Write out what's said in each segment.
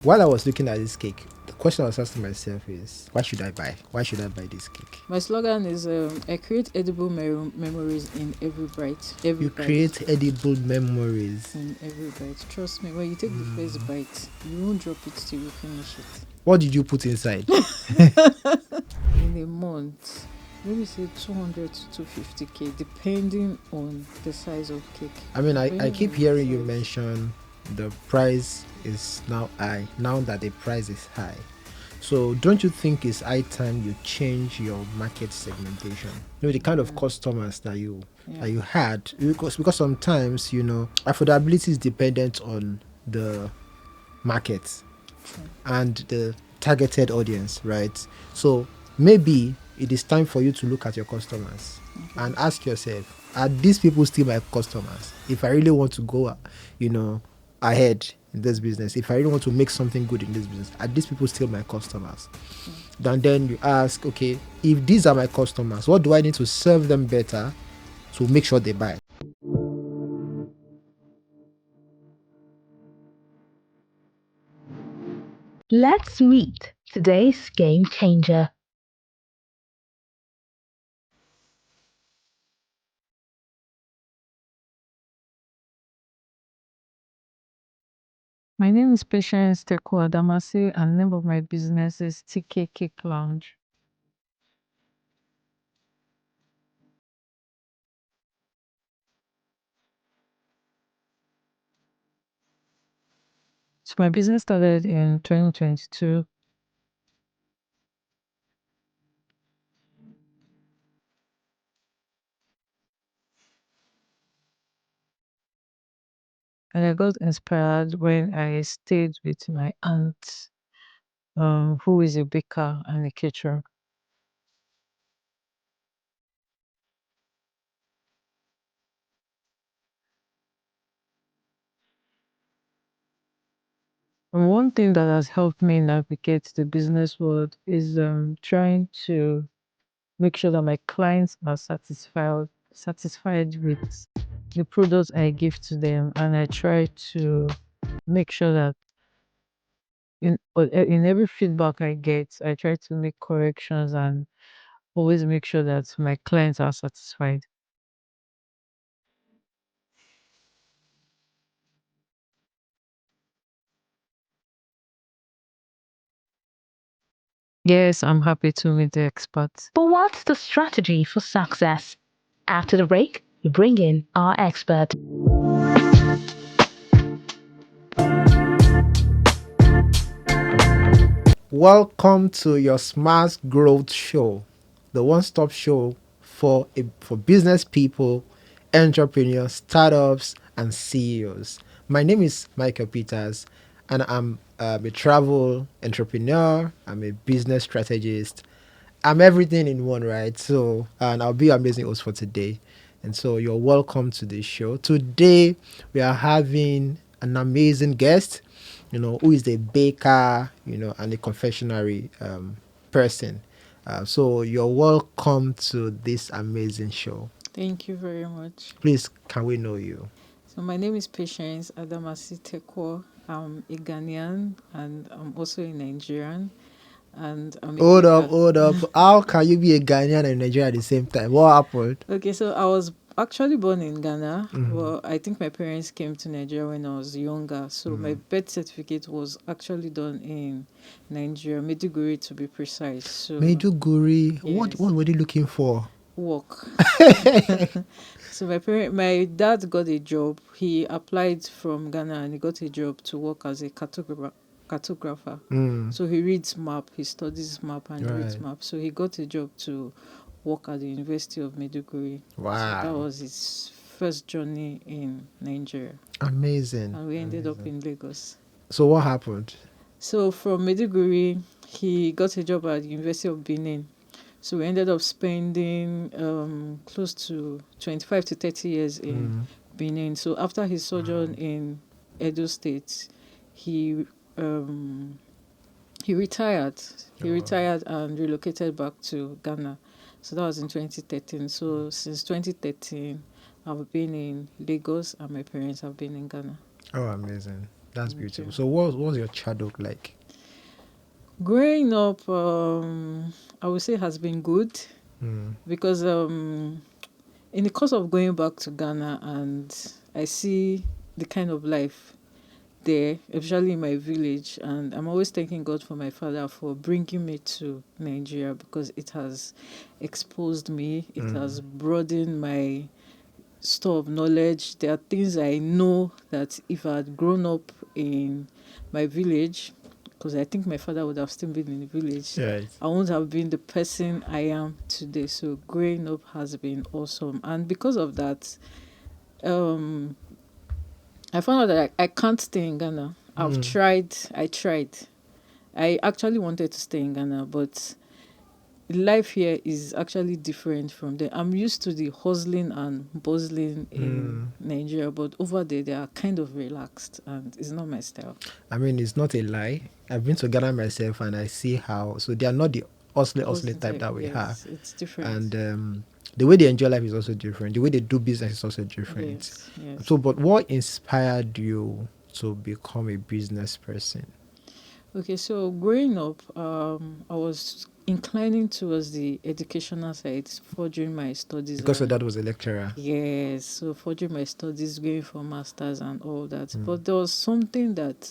While I was looking at this cake, the question I was asking myself is, why should I buy? Why should I buy this cake? My slogan is I create edible memories in every bite. Every You bite. create edible memories. In every bite. Trust me, when you take the first bite, you won't drop it till you finish it. What did you put inside? In a month, maybe say 200 to 250k, depending on the size of cake. I mean, I Depending keep on the hearing you size. mention the price is now high, now that the price is high. So don't you think it's high time you change your market segmentation? The kind of customers that you had, because sometimes affordability is dependent on the market True. and the targeted audience, right? So maybe it is time for you to look at your customers and ask yourself, are these people still my customers? If I really want to go, ahead in this business, if I really want to make something good in this business, are these people still my customers? Then you ask, okay, if these are my customers, what do I need to serve them better to make sure they buy? Let's meet today's game changer. My name is Patience Teko Adamasi, and the name of my business is TK Cake Lounge. So my business started in 2022. And I got inspired when I stayed with my aunt, who is a baker and a caterer. And one thing that has helped me navigate the business world is trying to make sure that my clients are satisfied with the products I give to them, and I try to make sure that in every feedback I get, I try to make corrections and always make sure that my clients are satisfied. Yes, I'm happy to meet the experts. But what's the strategy for success? After the break, we bring in our expert. Welcome to your Smart Growth Show, the one-stop show for business people, entrepreneurs, startups, and CEOs. My name is Michael Peters, and I'm a travel entrepreneur. I'm a business strategist. I'm everything in one, right? So, and I'll be your amazing host for today. And so, you're welcome to this show. Today, we are having an amazing guest, who is a baker, and a confectionery person. So, you're welcome to this amazing show. Thank you very much. Please, can we know you? So my name is Patience Adamasi Teko. I'm a Ghanaian and I'm also a Nigerian. And I'm a Hold up, baker. hold up. How can you be a Ghanaian and Nigerian at the same time? What happened? Okay, so I was actually born in Ghana. Well, I think my parents came to Nigeria when I was younger. So my birth certificate was actually done in Nigeria, Maiduguri to be precise. So Maiduguri, what yes, were they looking for? work. So my dad got a job. He applied from Ghana and he got a job to work as a cartographer. So he reads map, he studies map and he reads Right. map. So he got a job to work at the University of Maiduguri. So that Wow. was his first journey in Nigeria. Amazing. And we ended up in Lagos. So what happened? So from Maiduguri, he got a job at the University of Benin. So we ended up spending close to 25 to 30 years in Benin. So after his sojourn in Edo State, he retired. He retired and relocated back to Ghana. So that was in 2013. So since 2013, I've been in Lagos and my parents have been in Ghana. Oh, amazing. That's Thank beautiful. you. So what was your childhood like? Growing up, I would say has been good Mm. because in the course of going back to Ghana, and I see the kind of life there, especially in my village, and I'm always thanking God for my father for bringing me to Nigeria because it has exposed me, it has broadened my store of knowledge. There are things I know that if I had grown up in my village, because I think my father would have still been in the village, Right. I wouldn't have been the person I am today. So growing up has been awesome, and because of that, um, I found out that I can't stay in Ghana. I've Mm. tried. I tried. I actually wanted to stay in Ghana, but life here is actually different from there. I'm used to the hustling and bustling in Nigeria, but over there they are kind of relaxed, and it's not my style. I mean, it's not a lie. I've been to Ghana myself, and I see how. So they are not the hustler type that we have, Yes, it's different. and the way they enjoy life is also different. The way they do business is also different. Yes, yes. So, but what inspired you to become a business person? Okay, so growing up, I was inclining towards the educational side for during my studies. Because your And dad was a lecturer. yes, so for during my studies, going for masters and all that. Mm. But there was something that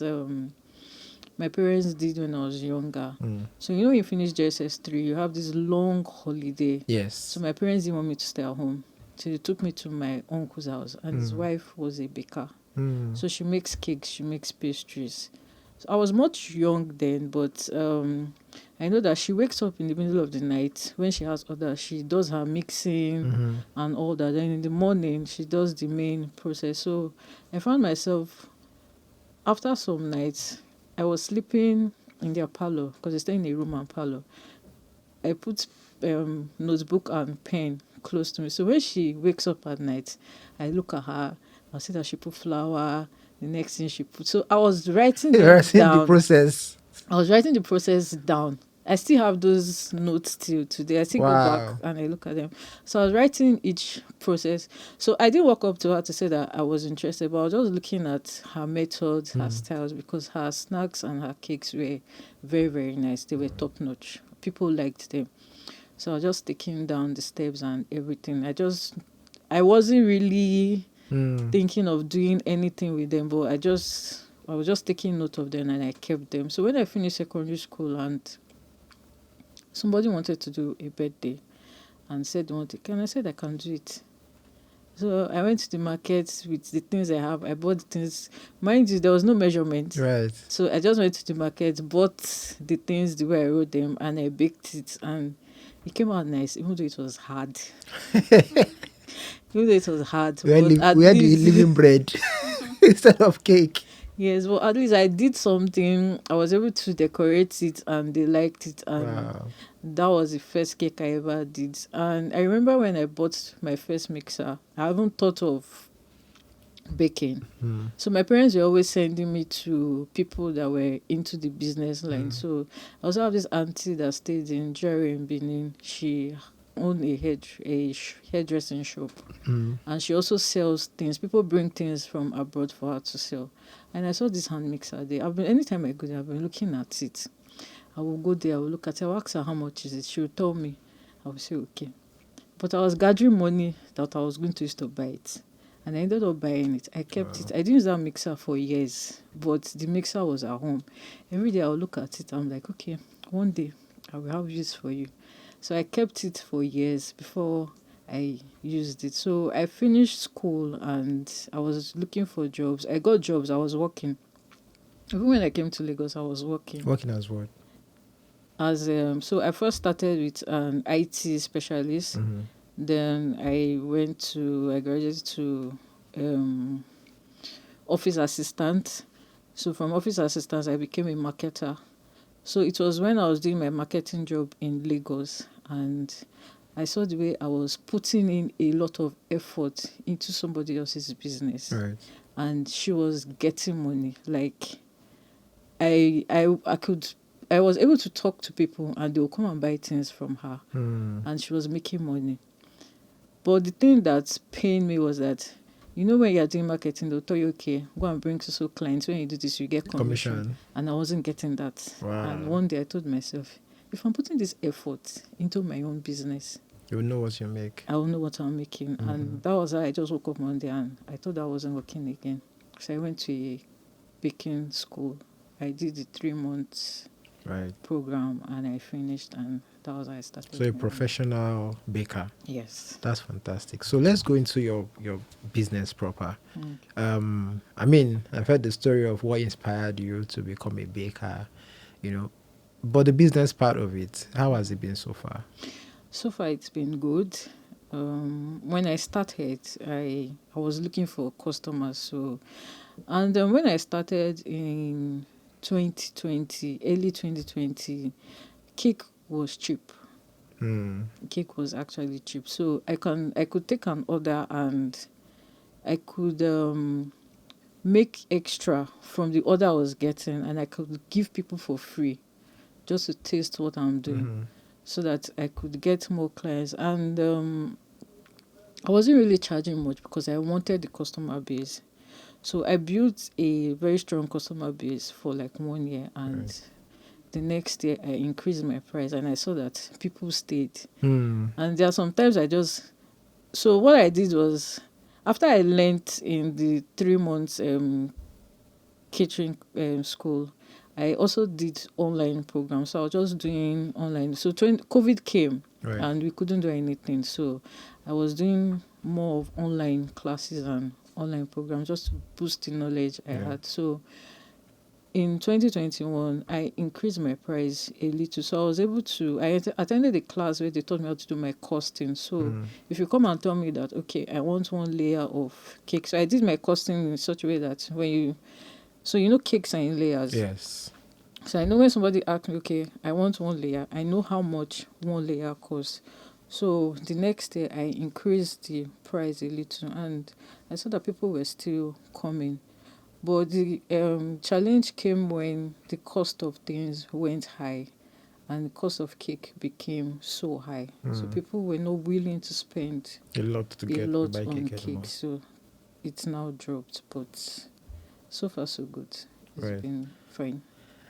my parents did when I was younger. Mm. So you know, when you finish JSS 3, you have this long holiday. Yes. So my parents didn't want me to stay at home. So they took me to my uncle's house, and his wife was a baker. So she makes cakes, she makes pastries. So I was much young then, but I know that she wakes up in the middle of the night when she has others. She does her mixing and all that. Then in the morning, she does the main process. So I found myself, after some nights, I was sleeping in their parlor because they stay in a room and parlor. I put notebook and pen close to me. So when she wakes up at night, I look at her. I'll see that she put flour. The next thing she put. So I was writing You are them seeing the down. process. I was writing the process down. I still have those notes till today. I still go back Wow. and I look at them. So I was writing each process. So I didn't walk up to her to say that I was interested, but I was just looking at her methods, her styles, because her snacks and her cakes were very, very nice. They were top notch. People liked them. So I was just taking down the steps and everything. I wasn't really thinking of doing anything with them, but I was just taking note of them and I kept them. So when I finished secondary school and somebody wanted to do a birthday and said they wanted, can I said I can do it. So I went to the market with the things I have. I bought the things. Mind you, there was no measurement. Right. So I just went to the market, bought the things the way I wrote them, and I baked it. And it came out nice, even though it was hard. Even though it was hard, but at We had the least living bread instead of cake. yes, but at least I did something. I was able to decorate it, and they liked it, and Wow. that was the first cake I ever did. And I remember when I bought my first mixer, I haven't thought of baking. So my parents were always sending me to people that were into the business line. So I also have this auntie that stayed in Jerry in Benin. She owned a hairdressing shop, and she also sells things. People bring things from abroad for her to sell. And I saw this hand mixer there. Anytime I go there, I've been looking at it. I will go there, I will look at it, I will ask her how much is it. She will tell me. I will say okay. But I was gathering money that I was going to use to buy it. And I ended up buying it. I kept it. I didn't use that mixer for years, but the mixer was at home. Every day I will look at it. I'm like, okay, one day I will have use for you. So I kept it for years before I used it. So I finished school and I was looking for jobs. I got jobs. I was working. Even when I came to Lagos, I was working. Working as what? So I first started with an IT specialist. Then I graduated to office assistant. So from office assistant, I became a marketer. So it was when I was doing my marketing job in Lagos, and I saw the way I was putting in a lot of effort into somebody else's business, Right. and she was getting money. Like I could. I was able to talk to people and they will come and buy things from her, and she was making money. But the thing that pained me was that You know, when you're doing marketing, they'll tell you, okay, go and bring so clients. When you do this, you get commission. And I wasn't getting that. Wow. And one day I told myself, if I'm putting this effort into my own business, You know what you make. I will know what I'm making. And that was how I just woke up one day and I thought I wasn't working again. So I went to a baking school. I did the 3 months program and I finished, and that was how I started. So a professional baker. Yes. That's fantastic. So let's go into your business proper. I mean, I've heard the story of what inspired you to become a baker, you know, but the business part of it, how has it been so far? So far, it's been good. When I started, I was looking for customers. So, and when I started in 2020, early 2020, cake was cheap. Cake was actually cheap. So I could take an order and I could make extra from the order I was getting, and I could give people for free just to taste what I'm doing, so that I could get more clients. And I wasn't really charging much because I wanted the customer base. So I built a very strong customer base for like 1 year, and the next year I increased my price, and I saw that people stayed. And there are sometimes so what I did was, after I learned in the 3 months catering school, I also did online programs. So I was just doing online. So COVID came and we couldn't do anything. So I was doing more of online classes and online programs just to boost the knowledge I had. So in 2021, I increased my price a little. So I was able to, I attended a class where they taught me how to do my costing. So if you come and tell me that, okay, I want 1 layer of cake. So I did my costing in such a way that so you know cakes are in layers. Yes. So I know when somebody asks me, okay, I want 1 layer, I know how much 1 layer costs. So the next day I increased the price a little, and I saw that people were still coming. But the challenge came when the cost of things went high and the cost of cake became so high. So people were not willing to spend a lot on cake. So it's now dropped, but so far so good. It's been fine.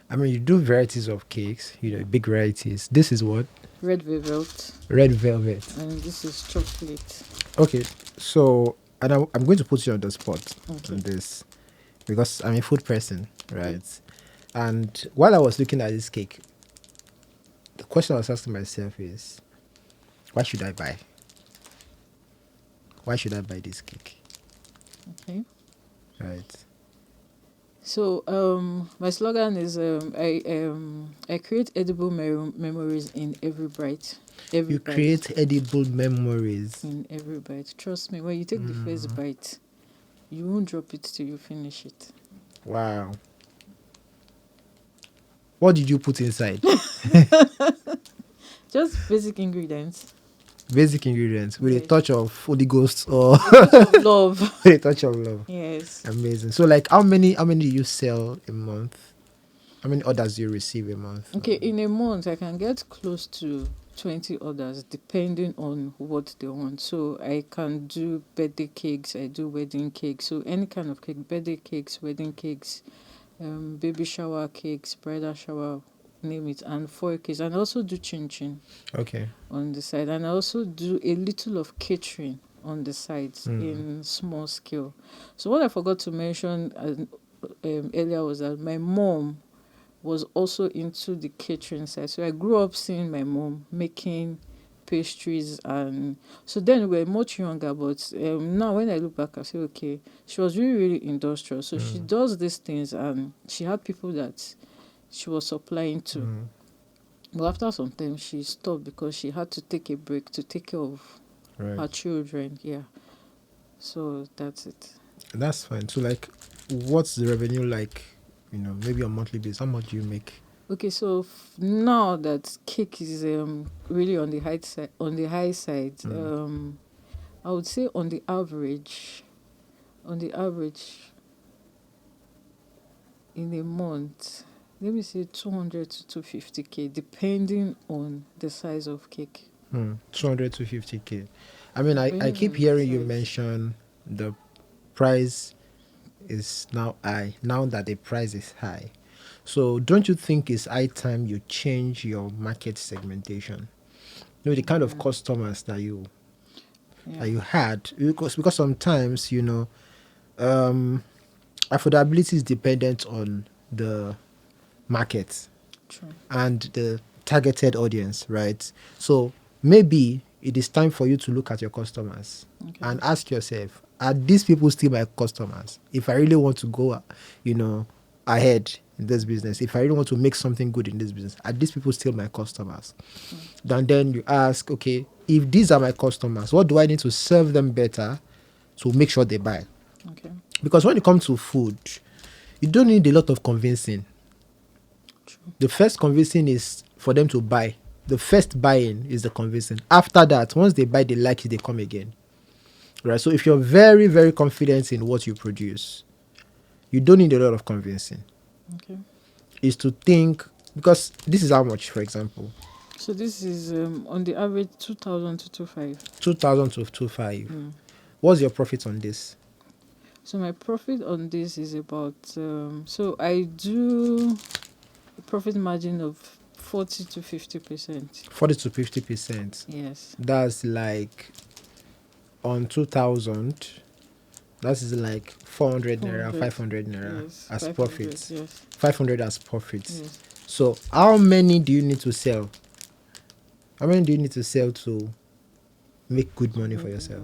I mean, you do varieties of cakes, big varieties. This is what? Red velvet. Red velvet. And this is chocolate. Okay, so and I'm going to put you on the spot on this because I'm a food person, right? And while I was looking at this cake, the question I was asking myself is, what should I buy? Why should I buy this cake? Okay. Right. So my slogan is I create edible memories in every bite. You create edible memories in every bite. Trust me, when you take the first bite, you won't drop it till you finish it. Wow. What did you put inside? Just basic ingredients. Basic ingredients with a touch of Holy Ghost or love. With a touch of love. Yes. Amazing. So like how many do you sell a month? How many orders do you receive a month? Okay, in a month I can get close to 20 orders depending on what they want. So I can do birthday cakes, I do wedding cakes. So any kind of cake, birthday cakes, wedding cakes, baby shower cakes, bridal shower, name it, and foil cakes. And I also do chin on the side. And I also do a little of catering on the sides in small scale. So what I forgot to mention earlier was that my mom was also into the catering side. So I grew up seeing my mom making pastries, and so then we were much younger, but now when I look back I say, okay, she was really, really industrial. So she does these things and she had people that she was supplying to. But after some time she stopped because she had to take a break to take care of her children. Yeah. So that's it. That's fine. So like what's the revenue like, maybe on monthly basis? How much do you make? Okay, so now that cake is really on the high side, I would say on the average, in a month, let me say 200 to 250K, depending on the size of cake. 200 to 50K. I mean, I keep hearing you mention the price is now high. Now that the price is high, so don't you think it's high time you change your market segmentation? The kind of customers that you Yeah. that you had, because sometimes affordability is dependent on the market True. and the targeted audience, right? So maybe it is time for you to look at your customers Okay. and ask yourself, are these people still my customers? If I really want to go, ahead in this business, if I really want to make something good in this business, are these people still my customers? Then you ask, okay, if these are my customers, what do I need to serve them better to make sure they buy? Okay. Because when it comes to food, you don't need a lot of convincing. True. The first convincing is for them to buy. The first buying is the convincing. After that, once they buy, they like it, they come again. Right? So if you're very, very confident in what you produce, you don't need a lot of convincing. Okay. Is to think, because this is how much, for example, So this is on the average 2,000 to 25. 2,000 to 25. Mm. What's your profit on this? So my profit on this is about so I do a profit margin of 40 to 50%. 40 to 50%. Yes. That's like on 2,000, that is like 400 naira, 400. 500 naira Yes. as 500. profits. Yes. 500 as profits. Yes. So how many do you need to sell? How many do you need to sell to make good money for yourself?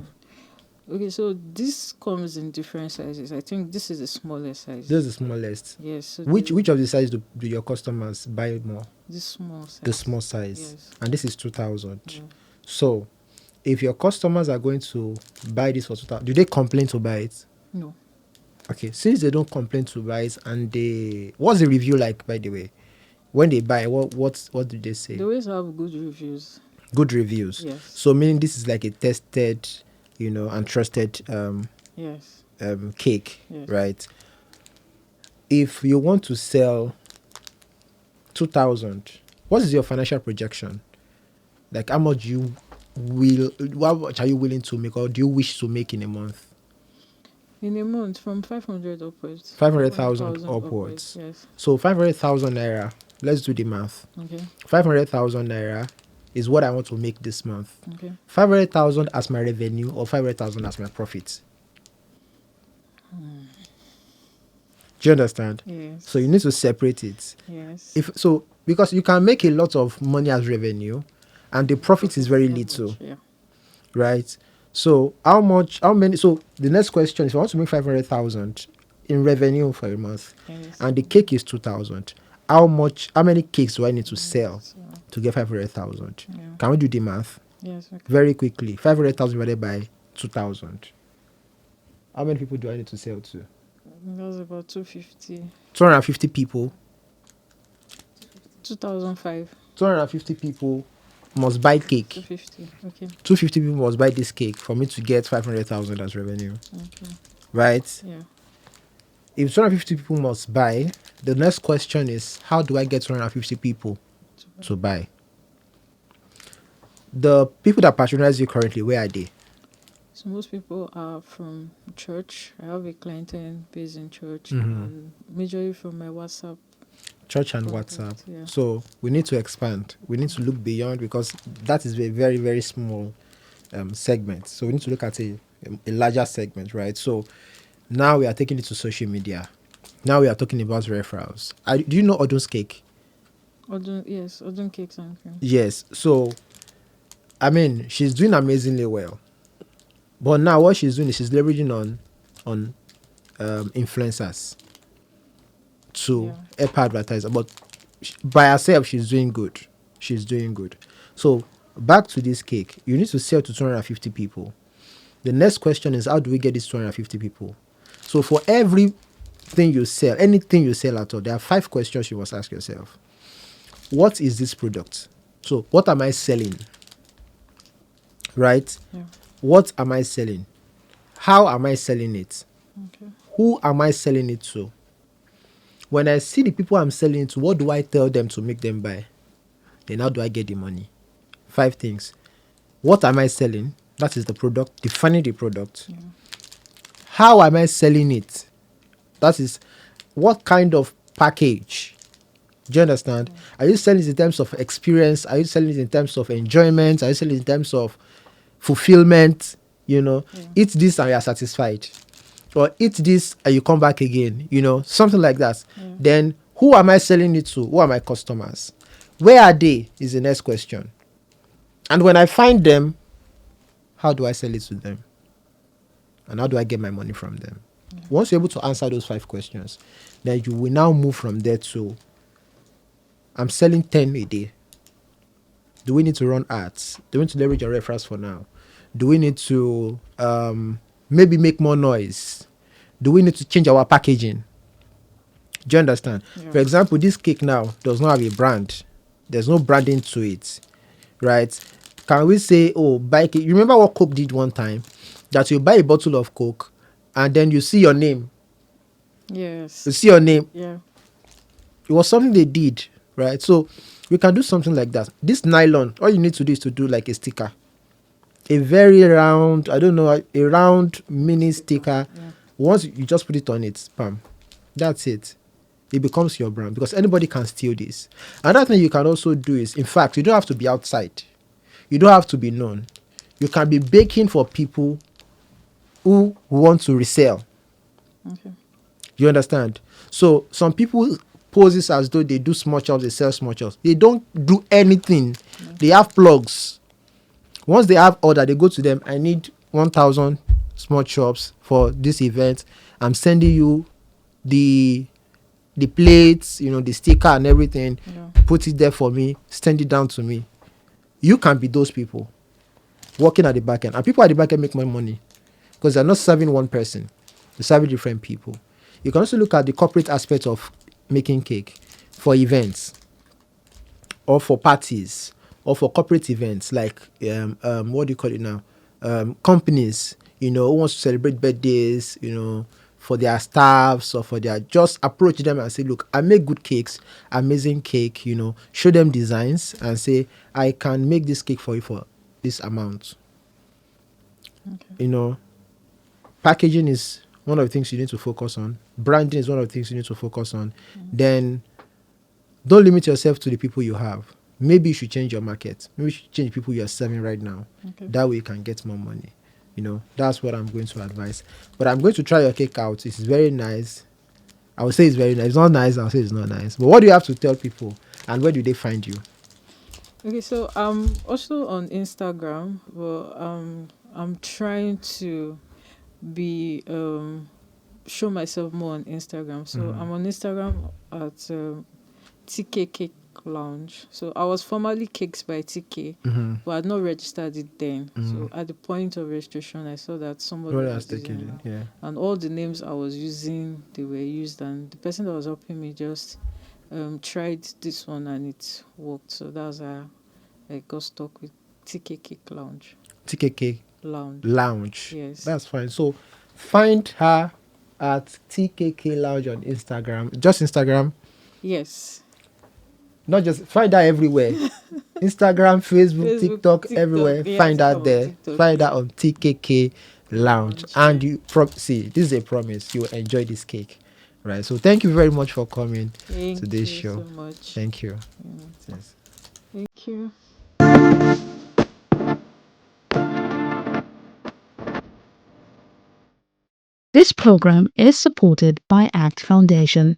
Okay, so this comes in different sizes. I think this is the smallest size. This is the smallest. Yes. So Which of the size do your customers buy more? this small size. The small size. Yes. And this is 2,000. Yeah. So if your customers are going to buy this for 2,000, do they complain to buy it? No. Okay, since they don't complain to buy it, and what's the review like, by the way? When they buy, what do they say? They always have good reviews. Good reviews. Yes. So meaning this is like a tested, and trusted Yes. cake, Yes. right? If you want to sell 2,000, what is your financial projection? Like how much how much are you willing to make, or do you wish to make in a month? In a month, from 500 upwards. 500,000 upwards. Yes. So 500,000 naira. Let's do the math. Okay. 500,000 naira is what I want to make this month. Okay. 500,000 as my revenue or 500,000 as my profit. Do you understand? Yes. So you need to separate it. Yes. Because you can make a lot of money as revenue, and the profit is very little, Yeah. right? So how many? So the next question is, if I want to make 500,000 in revenue for a month, Yes. and the cake is 2,000, how many cakes do I need to sell to get 500,000? Yeah. Can we do the math Yes. Okay. very quickly? 500,000 divided by 2,000. How many people do I need to sell to? That's about 250. 250 people. 2005. 250 people must buy cake. 250. Okay. 250 people must buy this cake for me to get 500,000 as revenue. Okay. Right? Yeah. If 250 people must buy, the next question is, how do I get 250 people to buy? The people that patronize you currently, where are they? So most people are from church. I have a clientele based in church, Mhm. and majorly from my WhatsApp. Church and Contact, WhatsApp. yeah. So we need to expand. We need to look beyond, because that is a very, very small segment. So we need to look at a larger segment, right? So now we are taking it to social media. Now we are talking about referrals. Do you know Odun's cake? Yes, Odun cakes and cream. Yes. So, I mean, she's doing amazingly well. But now what she's doing is she's leveraging on influencers to help her advertise. But by herself, she's doing good. She's doing good. So back to this cake, you need to sell to 250 people. The next question is, how do we get these 250 people? So for everything you sell, anything you sell at all, there are 5 questions you must ask yourself. What is this product? So what am I selling? Right? Yeah. What am I selling? How am I selling it? Okay. Who am I selling it to? When I see the people I'm selling it to, what do I tell them to make them buy? Then how do I get the money? 5 things. What am I selling? That is the product, defining the product. Yeah. how am I selling it? That is, what kind of package? Do you understand? Are you selling it in terms of experience? Are you selling it in terms of enjoyment? Are you selling it in terms of fulfillment? You know, Yeah. eat this and you are satisfied. Or eat this and you come back again, something like that. Yeah. Then who am I selling it to? Who are my customers? Where are they? Is the next question. And when I find them, how do I sell it to them? And how do I get my money from them? Once you're able to answer those 5 questions, then you will now move from there to I'm selling 10 a day. Do we need to run ads? Do we need to leverage your referrals for now? Do we need to maybe make more noise? Do we need to change our packaging? Do you understand? Yeah. For example, this cake now does not have a brand. There's no branding to it, right? Can we say, oh, buy cake? You remember what Coke did one time? That you buy a bottle of Coke and then you see your name. Yes. You see your name. Yeah. It was something they did, right? So we can do something like that. This nylon, all you need to do is to do like a sticker. A very round, I don't know, a round mini sticker. Yeah. Once you just put it on it, bam, that's it. It becomes your brand because anybody can steal this. Another thing you can also do is, in fact, you don't have to be outside. You don't have to be known. You can be baking for people who want to resell. Okay. You understand? So some people poses as though they do small chops, they sell small chops. They don't do anything. They have plugs. Once they have order, they go to them. I need 1,000 small chops for this event. I'm sending you the plates, the sticker and everything. Yeah. Put it there for me. Send it down to me. You can be those people working at the back end, and people at the back end make more money because they're not serving one person. They're serving different people. You can also look at the corporate aspect of making cake for events or for parties or for corporate events like what do you call it now? Companies, who wants to celebrate birthdays, for their staffs or for their just approach them and say, look, I make good cakes, amazing cake, show them designs and say, I can make this cake for you for this amount. Okay. Packaging is one of the things you need to focus on. Branding is one of the things you need to focus on. Then don't limit yourself to the people you have. Maybe you should change your market. Maybe you should change the people you are serving right now. Okay. That way you can get more money. That's what I'm going to advise. But I'm going to try your cake out. It's very nice. I would say it's very nice. It's not nice. I'll say it's not nice. But what do you have to tell people? And where do they find you? Okay, so also on Instagram. Well, I'm trying to be show myself more on Instagram. So I'm on Instagram at TK Cake Lounge. So I was formerly Cakes by TK, but I had not registered it then. So at the point of registration, I saw that somebody What else was they using can it. do? Yeah. And all the names I was using, they were used, and the person that was helping me just tried this one and it worked. So that's how I got stuck with TK Cake Lounge. TKK Lounge. Lounge. Yes. That's fine. So find her at TKK Lounge on Instagram. Just Instagram. Yes. Not just find her everywhere. Instagram, Facebook, Facebook, TikTok, TikTok. everywhere. Yeah, I Find think her I'm on there. TikTok. Find her on TKK Lounge. Lounge, And yeah. you see, this is a promise. You will enjoy this cake. Right. So thank you very much for coming Thank to this you show. so much. Thank you. Yeah. Yes. Thank you. This program is supported by ACT Foundation.